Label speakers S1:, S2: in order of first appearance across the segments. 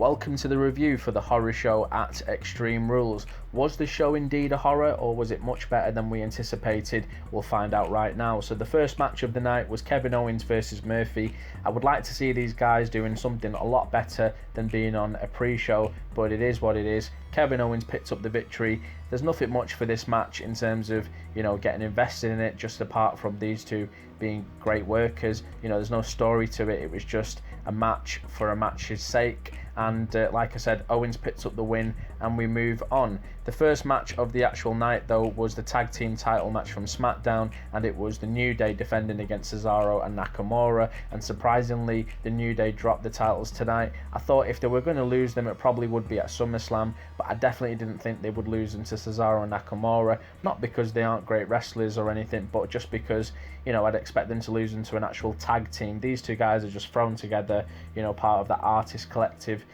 S1: Welcome to the review for the horror show at Extreme Rules. Was the show indeed a horror, or was it much better than we anticipated? We'll find out right now. So the first match of the night was Kevin Owens versus Murphy. I would like to see these guys doing something a lot better than being on a pre-show, but it is what it is. Kevin Owens picked up the victory. There's nothing much for this match in terms of, getting invested in it, just apart from these two being great workers. There's no story to it. It was just a match for a match's sake. And like I said, Owens picked up the win and we move on. The first match of the actual night though was the tag team title match from SmackDown, and it was the New Day defending against Cesaro and Nakamura, and surprisingly the New Day dropped the titles tonight. I thought if they were going to lose them it probably would be at SummerSlam, but I definitely didn't think they would lose them to Cesaro and Nakamura, not because they aren't great wrestlers or anything, but just because I'd expect them to lose them to an actual tag team. These two guys are just thrown together, part of that artist collective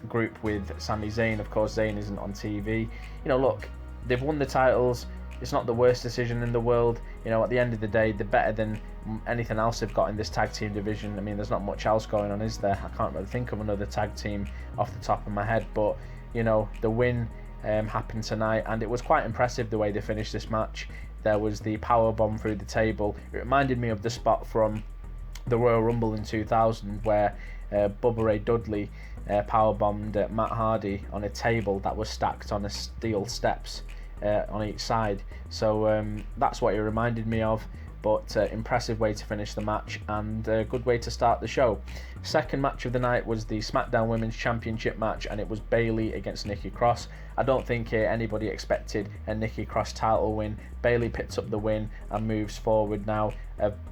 S1: group with Sami Zayn. Of course, Zayn isn't on TV. Look, they've won the titles. It's not the worst decision in the world. At the end of the day, they're better than anything else they've got in this tag team division. I mean, there's not much else going on, is there? I can't really think of another tag team off the top of my head, but the win happened tonight, and it was quite impressive the way they finished this match. There was the power bomb through the table. It reminded me of the spot from the Royal Rumble in 2000 where Bubba Ray Dudley powerbombed Matt Hardy on a table that was stacked on a steel steps on each side. So that's what it reminded me of, but impressive way to finish the match and a good way to start the show. Second match of the night was the SmackDown Women's Championship match, and it was Bayley against Nikki Cross. I don't think anybody expected a Nikki Cross title win. Bayley picks up the win and moves forward now,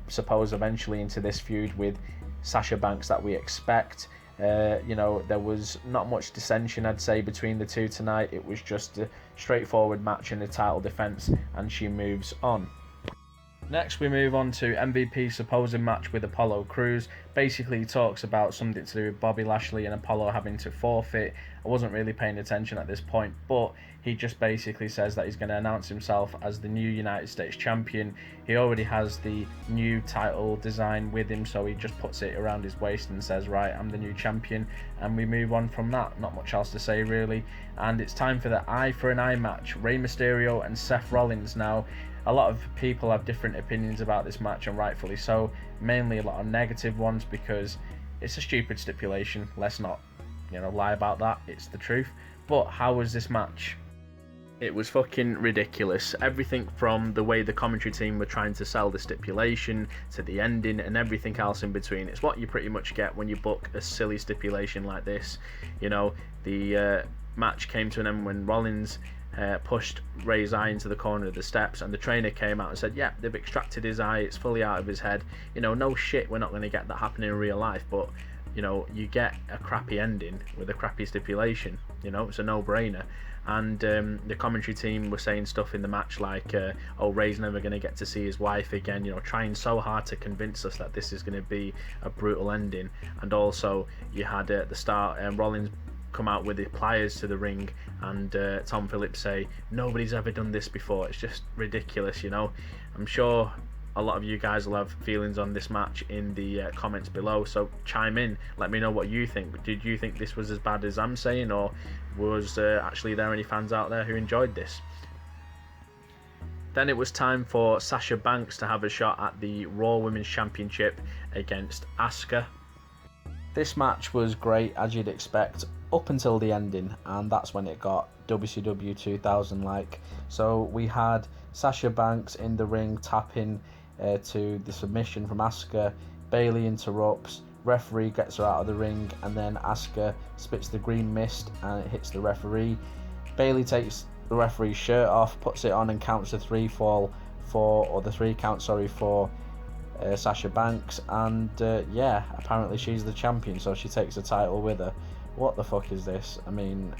S1: suppose eventually into this feud with Sasha Banks that we expect. There was not much dissension, I'd say, between the two tonight. It was just a straightforward match and a title defense, and she moves on. Next we move on to MVP's supposed match with Apollo Crews. Basically he talks about something to do with Bobby Lashley and Apollo having to forfeit. I wasn't really paying attention at this point, but he just basically says that he's going to announce himself as the new United States Champion. He already has the new title design with him, so he just puts it around his waist and says, right, I'm the new champion, and we move on from that. Not much else to say really. And it's time for the eye for an eye match. Rey Mysterio and Seth Rollins. Now, a lot of people have different opinions about this match, and rightfully so. Mainly a lot of negative ones because it's a stupid stipulation. Let's not, lie about that. It's the truth. But how was this match? It was fucking ridiculous. Everything from the way the commentary team were trying to sell the stipulation to the ending and everything else in between. It's what you pretty much get when you book a silly stipulation like this. The match came to an end when Rollins pushed Rey's eye into the corner of the steps, and the trainer came out and said, yeah, they've extracted his eye, it's fully out of his head. No shit, we're not going to get that happening in real life, but you get a crappy ending with a crappy stipulation. It's a no-brainer. And the commentary team were saying stuff in the match like, oh, Rey's never going to get to see his wife again, trying so hard to convince us that this is going to be a brutal ending. And also you had at the start Rollins come out with the pliers to the ring, and Tom Phillips say nobody's ever done this before. It's just ridiculous. I'm sure a lot of you guys will have feelings on this match in the comments below, so chime in, let me know what you think. Did you think this was as bad as I'm saying, or was actually there any fans out there who enjoyed this? Then it was time for Sasha Banks to have a shot at the Raw Women's Championship against Asuka. This match was great, as you'd expect, up until the ending, and that's when it got WCW 2000 like. So we had Sasha Banks in the ring tapping to the submission from Asuka. Bayley interrupts, referee gets her out of the ring, and then Asuka spits the green mist and it hits the referee. Bayley takes the referee's shirt off, puts it on, and counts the three count for Sasha Banks, and apparently she's the champion, so she takes the title with her. What the fuck is this? I mean,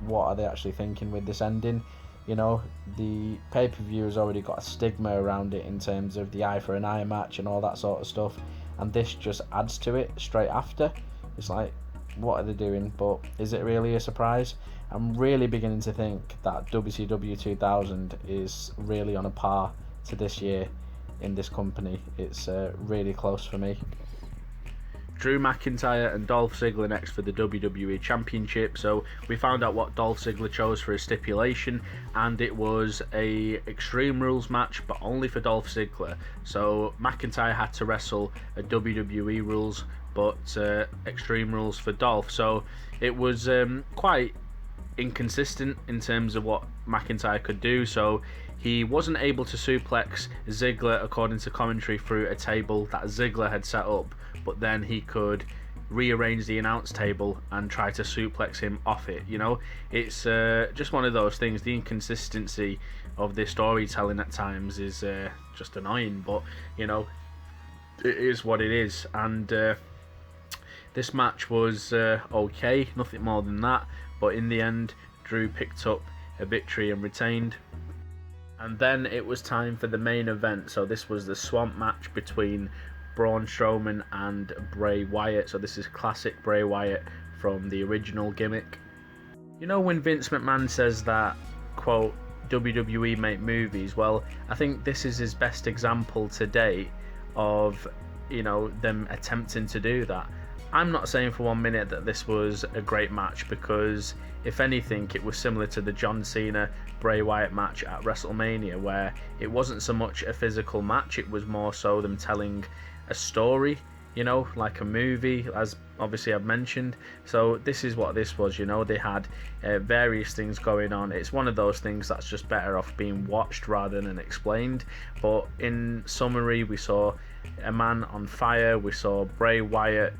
S1: what are they actually thinking with this ending? The pay-per-view has already got a stigma around it in terms of the eye for an eye match and all that sort of stuff, and this just adds to it straight after. It's like, what are they doing? But is it really a surprise? I'm really beginning to think that WCW 2000 is really on a par to this year in this company. It's really close for me. Drew McIntyre and Dolph Ziggler next for the WWE Championship. So we found out what Dolph Ziggler chose for his stipulation, and it was a Extreme Rules match, but only for Dolph Ziggler. So McIntyre had to wrestle a WWE rules, but Extreme Rules for Dolph. So it was quite inconsistent in terms of what McIntyre could do. So he wasn't able to suplex Ziggler, according to commentary, through a table that Ziggler had set up, but then he could rearrange the announce table and try to suplex him off it. You know, it's just one of those things. The inconsistency of this storytelling at times is just annoying, but you know, it is what it is. And this match was okay, nothing more than that, but in the end Drew picked up a victory and retained. And then it was time for the main event. So this was the swamp match between Braun Strowman and Bray Wyatt. So this is classic Bray Wyatt from the original gimmick. You know, when Vince McMahon says that, quote, WWE make movies, well, I think this is his best example to date of, you know, them attempting to do that. I'm not saying for 1 minute that this was a great match, because if anything it was similar to the John Cena Bray Wyatt match at WrestleMania, where it wasn't so much a physical match, it was more so them telling a story, you know, like a movie, as obviously I've mentioned. So this is what this was, you know. They had various things going on. It's one of those things that's just better off being watched rather than explained. But in summary, we saw a man on fire. We saw Bray Wyatt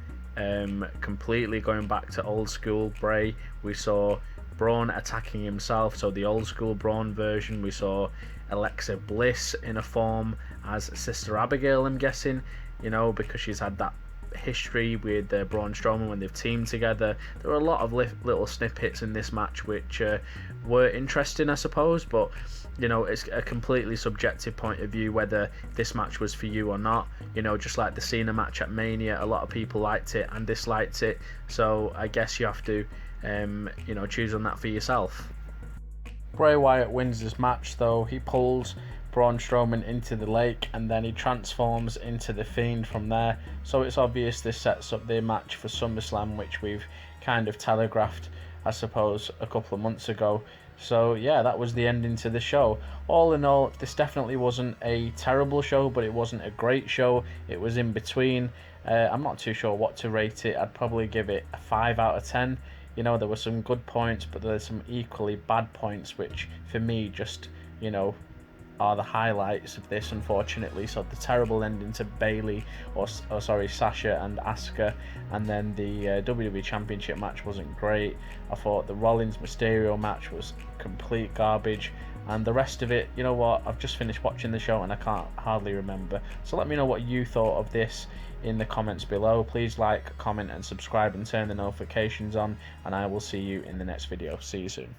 S1: completely going back to old school Bray. We saw Braun attacking himself, so the old school Braun version. We saw Alexa Bliss in a form as Sister Abigail, I'm guessing, you know, because she's had that history with Braun Strowman when they've teamed together. There were a lot of little snippets in this match which were interesting, I suppose, but you know, it's a completely subjective point of view whether this match was for you or not. You know, just like the Cena match at Mania, a lot of people liked it and disliked it, so I guess you have to you know, choose on that for yourself. Bray Wyatt wins this match though. He pulls Braun Strowman into the lake and then he transforms into the Fiend from there. So it's obvious this sets up their match for SummerSlam, which we've kind of telegraphed, I suppose, a couple of months ago. So yeah, that was the ending to the show. All in all, this definitely wasn't a terrible show, but it wasn't a great show. It was in between. I'm not too sure what to rate it. I'd probably give it a 5 out of 10. You know, there were some good points, but there's some equally bad points, which for me just, you know, are the highlights of this, unfortunately. So the terrible ending to Bayley, Sasha and Asuka, and then the WWE Championship match wasn't great. I thought the Rollins Mysterio match was complete garbage, and the rest of it, you know what, I've just finished watching the show and I can't hardly remember. So let me know what you thought of this in the comments below. Please like, comment and subscribe and turn the notifications on, and I will see you in the next video. See you soon.